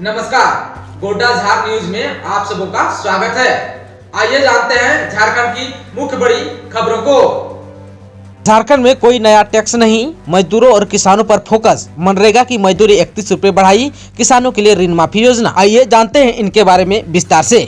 नमस्कार, गोड्डा झार न्यूज में आप सबों का स्वागत है। आइए जानते हैं झारखंड की मुख्य बड़ी खबरों को। झारखंड में कोई नया टैक्स नहीं, मजदूरों और किसानों पर फोकस। मनरेगा की मजदूरी 31 रुपए बढ़ाई, किसानों के लिए ऋण माफी योजना। आइए जानते हैं इनके बारे में विस्तार से।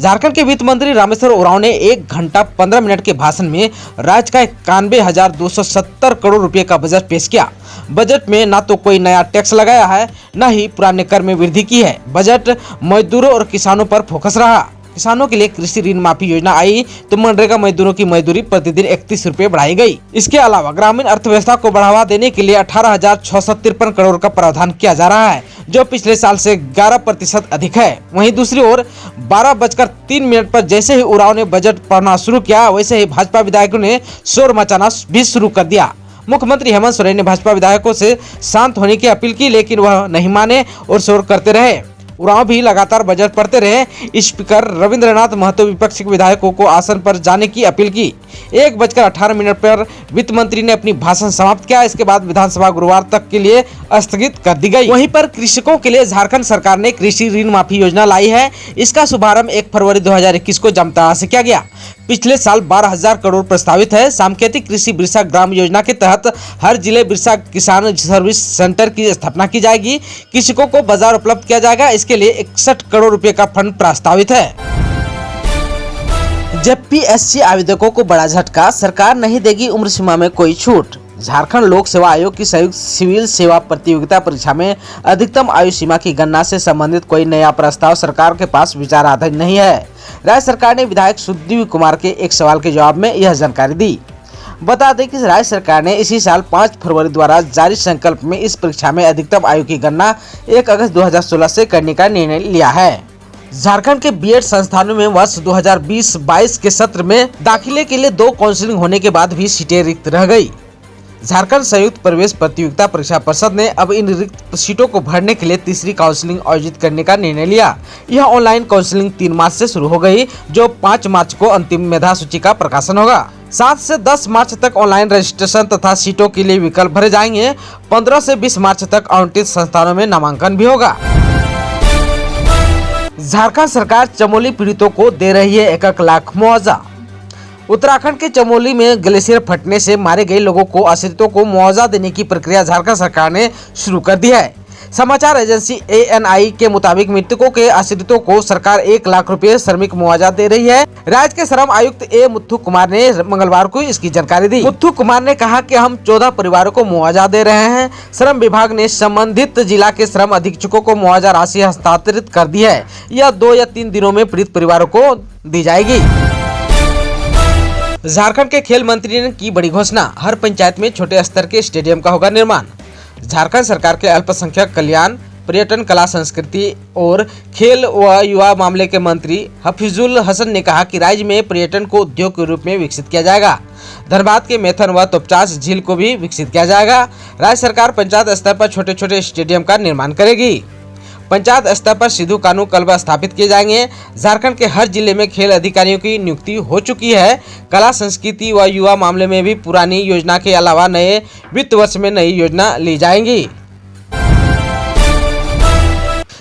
झारखंड के वित्त मंत्री रामेश्वर उरांव ने 1 घंटा 15 मिनट के भाषण में राज्य का 91,270 करोड़ रुपए का बजट पेश किया। बजट में न तो कोई नया टैक्स लगाया है, न ही पुराने कर में वृद्धि की है। बजट मजदूरों और किसानों पर फोकस रहा। किसानों के लिए कृषि ऋण माफी योजना आई तो मनरेगा मजदूरों की मजदूरी प्रतिदिन 31 रुपए बढ़ाई गई। इसके अलावा ग्रामीण अर्थव्यवस्था को बढ़ावा देने के लिए 18,653 करोड़ का प्रावधान किया जा रहा है, जो पिछले साल से 11% अधिक है। वहीं दूसरी ओर 12:03 पर जैसे ही उरांव ने बजट पढ़ना शुरू किया, वैसे ही भाजपा विधायकों ने शोर मचाना भी शुरू कर दिया। मुख्यमंत्री हेमंत सोरेन ने भाजपा विधायकों से शांत होने की अपील की, लेकिन वह नहीं माने और शोर करते रहे। उरांव भी लगातार बजट पढ़ते रहे। स्पीकर रविंद्रनाथ महतो विपक्षी विधायकों को आसन पर जाने की अपील की। 1:18 पर वित्त मंत्री ने अपनी भाषण समाप्त किया। इसके बाद विधानसभा गुरुवार तक के लिए स्थगित कर दी गई। वहीं पर कृषकों के लिए झारखंड सरकार ने कृषि ऋण माफी योजना लाई है। इसका शुभारंभ 1 फरवरी 2021 को जामताड़ा से किया गया। पिछले साल 12,000 करोड़ प्रस्तावित है। सांकेतिक कृषि बिरसा ग्राम योजना के तहत हर जिले बिरसा किसान सर्विस सेंटर की स्थापना की जाएगी। कृषकों को बाजार उपलब्ध किया जाएगा। इसके लिए 61 करोड़ रुपए का फंड प्रस्तावित है। जब पीएससी आवेदकों को बड़ा झटका, सरकार नहीं देगी उम्र सीमा में कोई छूट। झारखंड लोक सेवा आयोग की संयुक्त सिविल सेवा प्रतियोगिता परीक्षा में अधिकतम आयु सीमा की गणना से संबंधित कोई नया प्रस्ताव सरकार के पास विचाराधीन नहीं है। राज्य सरकार ने विधायक सुदीप कुमार के एक सवाल के जवाब में यह जानकारी दी। बता दें कि राज्य सरकार ने इसी साल 5 फरवरी द्वारा जारी संकल्प में इस परीक्षा में अधिकतम आयु की गणना 1 अगस्त 2016 से करने का निर्णय लिया है। झारखंड के बीएड संस्थानों में वर्ष 2020-22 के सत्र में दाखिले के लिए 2 काउंसलिंग होने के बाद भी सीटें रिक्त रह गई। झारखंड संयुक्त प्रवेश प्रतियोगिता परीक्षा परिषद ने अब इन रिक्त सीटों को भरने के लिए तीसरी काउंसलिंग आयोजित करने का निर्णय लिया। यह ऑनलाइन काउंसलिंग 3 मार्च से शुरू हो गई, जो 5 मार्च को अंतिम मेधा सूची का प्रकाशन होगा। 7 से 10 मार्च तक ऑनलाइन रजिस्ट्रेशन तथा सीटों के लिए विकल्प भरे जाएंगे। 15 से 20 मार्च तक आवंटित संस्थानों में नामांकन भी होगा। झारखंड सरकार चमोली पीड़ितों को दे रही है 1 लाख मुआवजा। उत्तराखंड के चमोली में ग्लेशियर फटने से मारे गए लोगों को आश्रितों को मुआवजा देने की प्रक्रिया झारखंड सरकार ने शुरू कर दी है। समाचार एजेंसी ANI के मुताबिक मृतकों के आश्रितों को सरकार 1 लाख रुपए श्रमिक मुआवजा दे रही है। राज्य के श्रम आयुक्त A मुथ्थू कुमार ने मंगलवार को इसकी जानकारी दी। मुथ्थू कुमार ने कहा कि हम 14 परिवारों को मुआवजा दे रहे हैं। श्रम विभाग ने संबंधित जिला के श्रम अधीक्षकों को मुआवजा राशि हस्तांतरित कर दी है। यह 2 या 3 दिनों में पीड़ित परिवारों को दी जाएगी। झारखंड के खेल मंत्री ने की बड़ी घोषणा, हर पंचायत में छोटे स्तर के स्टेडियम का होगा निर्माण। झारखंड सरकार के अल्पसंख्यक कल्याण, पर्यटन, कला संस्कृति और खेल व युवा मामले के मंत्री हफीजुल हसन ने कहा कि राज्य में पर्यटन को उद्योग के रूप में विकसित किया जाएगा। धनबाद के मैथन व तोपचास झील को भी विकसित किया जाएगा। राज्य सरकार पंचायत स्तर पर छोटे छोटे स्टेडियम का निर्माण करेगी। पंचायत स्तर पर सिद्धू कानू क्लब स्थापित किए जाएंगे। झारखंड के हर जिले में खेल अधिकारियों की नियुक्ति हो चुकी है। कला संस्कृति व युवा मामले में भी पुरानी योजना के अलावा नए वित्त वर्ष में नई योजना ली जाएंगी।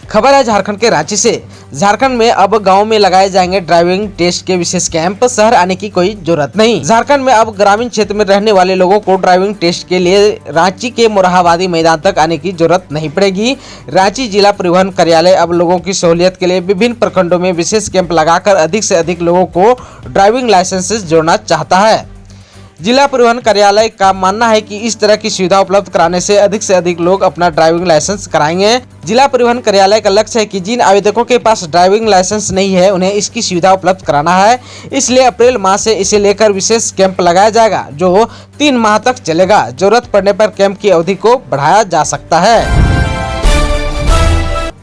खबर है झारखंड के रांची से। झारखंड में अब गांव में लगाए जाएंगे ड्राइविंग टेस्ट के विशेष कैंप। शहर आने की कोई जरूरत नहीं। झारखंड में अब ग्रामीण क्षेत्र में रहने वाले लोगों को ड्राइविंग टेस्ट के लिए रांची के मोरहाबादी मैदान तक आने की जरूरत नहीं पड़ेगी। रांची जिला परिवहन कार्यालय अब लोगों की सहूलियत के लिए विभिन्न प्रखंडों में विशेष कैंप लगाकर अधिक से अधिक लोगों को ड्राइविंग लाइसेंस जोड़ना चाहता है। जिला परिवहन कार्यालय का मानना है कि इस तरह की सुविधा उपलब्ध कराने से अधिक लोग अपना ड्राइविंग लाइसेंस कराएंगे। जिला परिवहन कार्यालय का लक्ष्य है कि जिन आवेदकों के पास ड्राइविंग लाइसेंस नहीं है, उन्हें इसकी सुविधा उपलब्ध कराना है। इसलिए अप्रैल माह से इसे लेकर विशेष कैंप लगाया जाएगा, जो 3 माह तक चलेगा। जरूरत पड़ने पर कैंप की अवधि को बढ़ाया जा सकता है।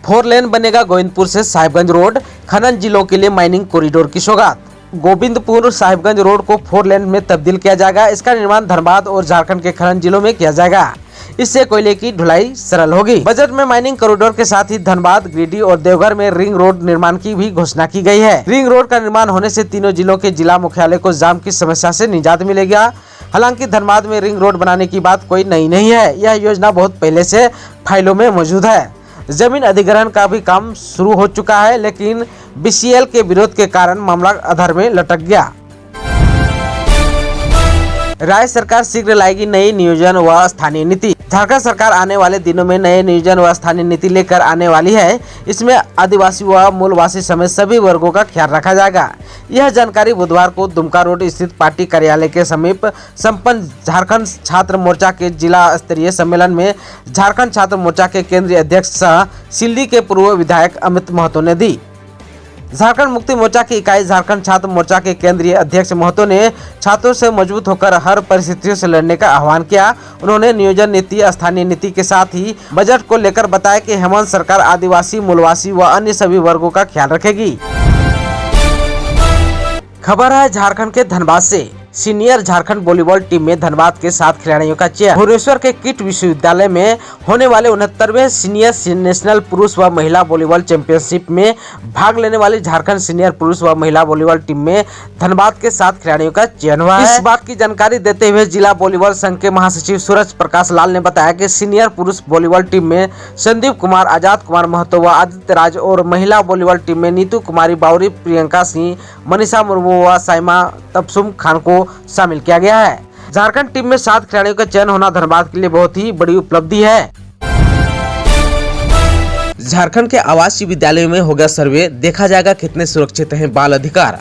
4 लेन बनेगा गोविंदपुर से साहिबगंज रोड, खनन जिलों के लिए माइनिंग कॉरिडोर की सौगात। गोविंदपुर साहिबगंज रोड को 4 लेन में तब्दील किया जाएगा। इसका निर्माण धनबाद और झारखंड के खनन जिलों में किया जाएगा। इससे कोयले की ढुलाई सरल होगी। बजट में माइनिंग कॉरिडोर के साथ ही धनबाद, गिरिडीह और देवघर में रिंग रोड निर्माण की भी घोषणा की गई है। रिंग रोड का निर्माण होने से तीनों जिलों के जिला मुख्यालय को जाम की समस्या से निजात मिलेगा। हालांकि धनबाद में रिंग रोड बनाने की बात कोई नई नहीं है। यह योजना बहुत पहले से फाइलों में मौजूद है। जमीन अधिग्रहण का भी काम शुरू हो चुका है, लेकिन बीसीएल के विरोध के कारण मामला अधर में लटक गया। राज्य सरकार शीघ्र लाएगी नई नियोजन व स्थानीय नीति। झारखंड सरकार आने वाले दिनों में नए नियोजन व स्थानीय नीति लेकर आने वाली है। इसमें आदिवासी व मूलवासी समेत सभी वर्गों का ख्याल रखा जाएगा। यह जानकारी बुधवार को दुमका रोड स्थित पार्टी कार्यालय के समीप संपन्न झारखंड छात्र मोर्चा के जिला स्तरीय सम्मेलन में झारखंड छात्र मोर्चा के केंद्रीय अध्यक्ष सह सिल्ली के पूर्व विधायक अमित महतो ने दी। झारखंड मुक्ति मोर्चा की इकाई झारखंड छात्र मोर्चा के केंद्रीय अध्यक्ष महतो ने छात्रों से मजबूत होकर हर परिस्थितियों से लड़ने का आह्वान किया। उन्होंने नियोजन नीति, स्थानीय नीति के साथ ही बजट को लेकर बताया कि हेमंत सरकार आदिवासी, मूलवासी व अन्य सभी वर्गों का ख्याल रखेगी। खबर है झारखंड के धनबाद से। सीनियर झारखंड वॉलीबॉल टीम में धनबाद के 7 खिलाड़ियों का चयन। भुवनेश्वर के किट विश्वविद्यालय में होने वाले 69वें सीनियर नेशनल पुरुष व महिला वॉलीबॉल चैंपियनशिप में भाग लेने वाली झारखंड सीनियर पुरुष व महिला वॉलीबॉल टीम में धनबाद के 7 खिलाड़ियों का चयन हुआ है। इस बात की जानकारी देते हुए जिला वॉलीबॉल संघ के महासचिव सूरज प्रकाश लाल ने बताया कि सीनियर पुरुष वॉलीबॉल टीम में संदीप कुमार, आजाद कुमार महतो व आदित्य राज और महिला वॉलीबॉल टीम में नीतू कुमारी बावरी, प्रियंका सिंह, मनीषा मुर्मू व साइमा तबसुम खान को शामिल किया गया है। झारखंड टीम में 7 खिलाड़ियों का चयन होना धनबाद के लिए बहुत ही बड़ी उपलब्धि है। झारखंड के आवासीय विद्यालयों में होगा सर्वे, देखा जाएगा कितने सुरक्षित हैं बाल अधिकार।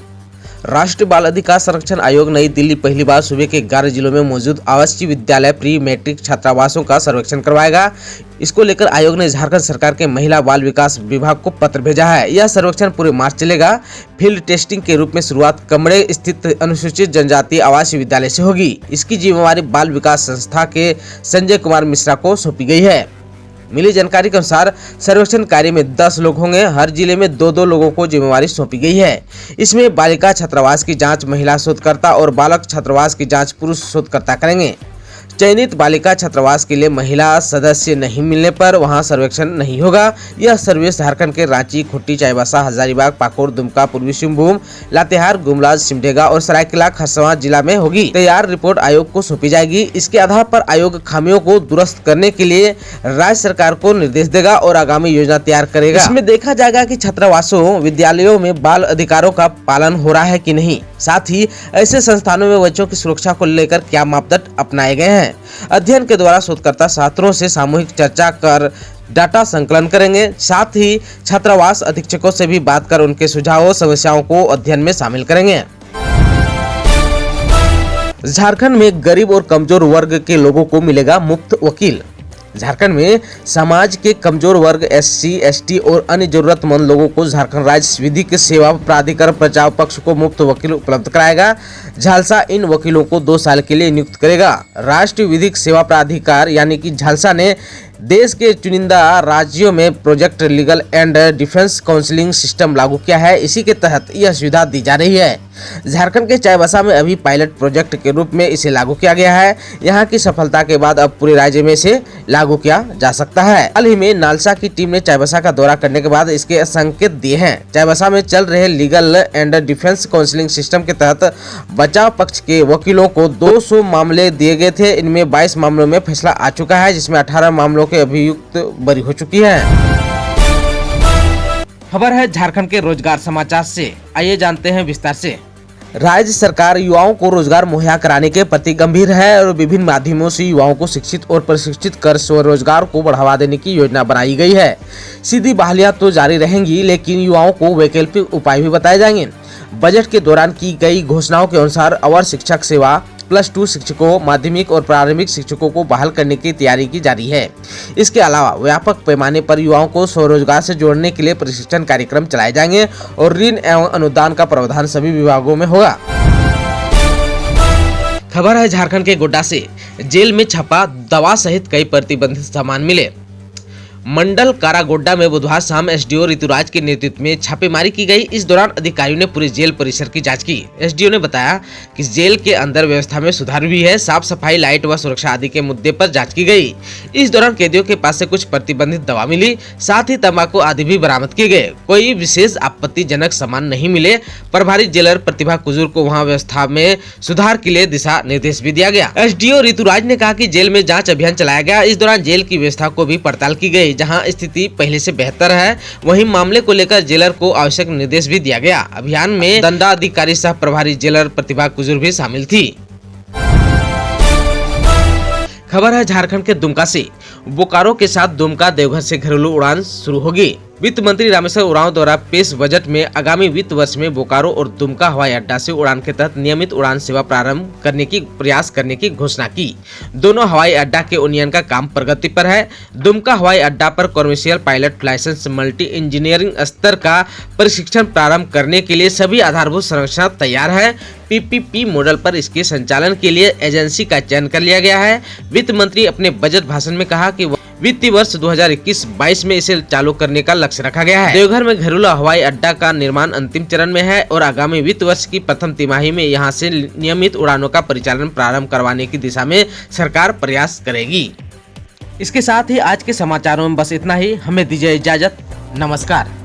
राष्ट्रीय बाल अधिकार संरक्षण आयोग नई दिल्ली पहली बार सूबे के 11 जिलों में मौजूद आवासीय विद्यालय प्री मैट्रिक छात्रावासों का सर्वेक्षण करवाएगा। इसको लेकर आयोग ने झारखंड सरकार के महिला बाल विकास विभाग को पत्र भेजा है। यह सर्वेक्षण पूरे मार्च चलेगा। फील्ड टेस्टिंग के रूप में शुरुआत कमरे स्थित अनुसूचित जनजाति आवासीय विद्यालय से होगी। इसकी जिम्मेवारी बाल विकास संस्था के संजय कुमार मिश्रा को सौंपी गई है। मिली जानकारी के अनुसार सर्वेक्षण कार्य में 10 लोग होंगे। हर जिले में 2-2 लोगों को जिम्मेवारी सौंपी गई है। इसमें बालिका छात्रावास की जांच महिला शोधकर्ता और बालक छात्रावास की जांच पुरुष शोधकर्ता करेंगे। चयनित बालिका छात्रावास के लिए महिला सदस्य नहीं मिलने पर वहां सर्वेक्षण नहीं होगा। यह सर्वे झारखंड के रांची, खूंटी, चाईबासा, हजारीबाग, पाकुड़, दुमका, पूर्वी सिंहभूम, लातेहार, गुमला, सिमडेगा और सरायकेला खरसावां जिला में होगी। तैयार रिपोर्ट आयोग को सौंपी जाएगी। इसके आधार पर आयोग खामियों को दुरुस्त करने के लिए राज्य सरकार को निर्देश देगा और आगामी योजना तैयार करेगा। इसमें देखा जाएगा कि छात्रावासों, विद्यालयों में बाल अधिकारों का पालन हो रहा है कि नहीं। साथ ही ऐसे संस्थानों में बच्चों की सुरक्षा को लेकर क्या मापदंड अपनाए गए हैं। अध्ययन के द्वारा शोधकर्ता छात्रों से सामूहिक चर्चा कर डाटा संकलन करेंगे। साथ ही छात्रावास अधीक्षकों से भी बात कर उनके सुझावों, समस्याओं को अध्ययन में शामिल करेंगे। झारखंड में गरीब और कमजोर वर्ग के लोगों को मिलेगा मुफ्त वकील। झारखंड में समाज के कमजोर वर्ग SC, ST और अन्य जरूरतमंद लोगों को झारखंड राज्य विधिक सेवा प्राधिकरण बचाव पक्ष को मुफ्त वकील उपलब्ध कराएगा। झालसा इन वकीलों को 2 साल के लिए नियुक्त करेगा। राष्ट्रीय विधिक सेवा प्राधिकार यानी कि झालसा ने देश के चुनिंदा राज्यों में project legal and defence counselling system लागू किया है। इसी के तहत यह सुविधा दी जा रही है। झारखंड के चाईबासा में अभी पायलट प्रोजेक्ट के रूप में इसे लागू किया गया है। यहाँ की सफलता के बाद अब पूरे राज्य में इसे लागू किया जा सकता है। हाल ही में नालसा की टीम ने चाईबासा का दौरा करने के बाद इसके संकेत दिए हैं। चाईबासा में चल रहे legal and defence counselling system के तहत बचाव पक्ष के वकीलों को 200 मामले दिए गए थे। इनमें 22 मामलों में फैसला आ चुका है, जिसमें 18 मामलों के अभियुक्त बरी हो चुकी है। खबर है झारखंड के रोजगार समाचार से। आइए जानते हैं विस्तार से। राज्य सरकार युवाओं को रोजगार मुहैया कराने के प्रति गंभीर है और विभिन्न माध्यमों से युवाओं को शिक्षित और प्रशिक्षित कर स्वरोजगार को बढ़ावा देने की योजना बनाई गई है। सीधी बहालियां तो जारी रहेंगी, लेकिन युवाओं को वैकल्पिक उपाय भी बताए जाएंगे। बजट के दौरान की गई घोषणाओं के अनुसार अवर शिक्षक सेवा, +2 शिक्षकों, माध्यमिक और प्रारंभिक शिक्षकों को बहाल करने की तैयारी की जा रही है। इसके अलावा व्यापक पैमाने पर युवाओं को स्वरोजगार से जोड़ने के लिए प्रशिक्षण कार्यक्रम चलाए जाएंगे और ऋण एवं अनुदान का प्रावधान सभी विभागों में होगा। खबर है झारखंड के गोड्डा से। जेल में छपा दवा सहित कई प्रतिबंधित सामान मिले। मंडल कारा गोड्डा में बुधवार शाम एसडीओ ऋतुराज के नेतृत्व में छापेमारी की गई। इस दौरान अधिकारियों ने पूरे जेल परिसर की जांच की। एसडीओ ने बताया कि जेल के अंदर व्यवस्था में सुधार हुई है। साफ सफाई, लाइट व सुरक्षा आदि के मुद्दे पर जांच की गई। इस दौरान कैदियों के पास से कुछ प्रतिबंधित दवा मिली, साथ ही तंबाकू आदि भी बरामद किए गए। कोई विशेष आपत्तिजनक सामान नहीं मिले। प्रभारी जेलर प्रतिभा कुजूर को वहाँ व्यवस्था में सुधार के लिए दिशा निर्देश भी दिया गया। एसडीओ ऋतुराज ने कहा कि जेल में जाँच अभियान चलाया गया। इस दौरान जेल की व्यवस्था को भी पड़ताल की गई। जहां स्थिति पहले से बेहतर है, वहीं मामले को लेकर जेलर को आवश्यक निर्देश भी दिया गया। अभियान में दंडाधिकारी सह प्रभारी जेलर प्रतिभा कुजूर भी शामिल थी। खबर है झारखंड के दुमका से। बोकारो के साथ दुमका देवघर से घरेलू उड़ान शुरू होगी। वित्त मंत्री रामेश्वर उरांव द्वारा पेश बजट में आगामी वित्त वर्ष में बोकारो और दुमका हवाई अड्डा से उड़ान के तहत नियमित उड़ान सेवा प्रारंभ करने की प्रयास करने की घोषणा की। दोनों हवाई अड्डा के उन्नयन का काम प्रगति पर है। दुमका हवाई अड्डा पर commercial pilot licence multi engineering स्तर का प्रशिक्षण प्रारंभ करने के लिए सभी आधारभूत संरचना तैयार है। पीपीपी मॉडल पर इसके संचालन के लिए एजेंसी का चयन कर लिया गया है। वित्त मंत्री अपने बजट भाषण में कहा कि वित्तीय वर्ष 2021-22 में इसे चालू करने का लक्ष्य रखा गया है। देवघर में घरेलू हवाई अड्डा का निर्माण अंतिम चरण में है और आगामी वित्त वर्ष की प्रथम तिमाही में यहां से नियमित उड़ानों का परिचालन प्रारंभ करवाने की दिशा में सरकार प्रयास करेगी। इसके साथ ही आज के समाचारों में बस इतना ही। हमें दीजिए इजाजत। नमस्कार।